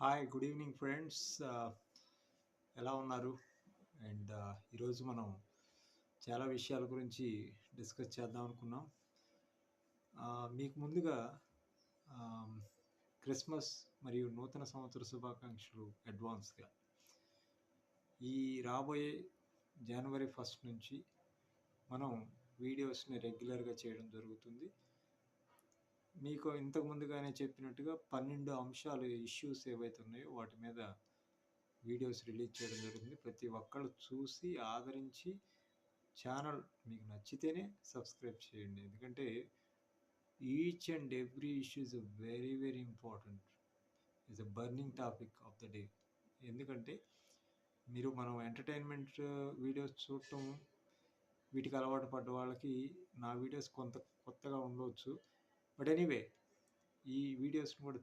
Hi good evening friends. ఎలా ఉన్నారు? And ఈరోజు మనం చాలా విషయాల గురించి డిస్కస్ చేద్దాం అనుకున్నాం. మీకు ముందుగా ఆమ్, క్రిస్మస్ మరియు నూతన సంవత్సర శుభాకాంక్షలు అడ్వాన్స్గా. ఈ రాబోయే జనవరి 1 నుంచి మనం వీడియోస్ని రెగ్యులర్గా చేయడం జరుగుతుంది. మీకు ఇంతకు ముందుగానే చెప్పినట్టుగా 12 అంశాలు ఇష్యూస్ ఏవైతే ఉన్నాయో వాటి మీద వీడియోస్ రిలీజ్ చేయడం జరుగుతుంది. ప్రతి ఒక్కళ్ళు చూసి ఆదరించి ఛానల్ మీకు నచ్చితేనే సబ్స్క్రైబ్ చేయండి. ఎందుకంటే each and every issue is very very important. Is a burning topic of the day. ఎందుకంటే మనం ఎంటర్టైన్మెంట్ వీడియోస్ చూడటం, వీటికి అలవాటు పడ్డ వాళ్ళకి నా వీడియోస్ కొత్తగా ఉండవచ్చు. బట్ ఎనీవే, ఈ వీడియోస్ని కూడా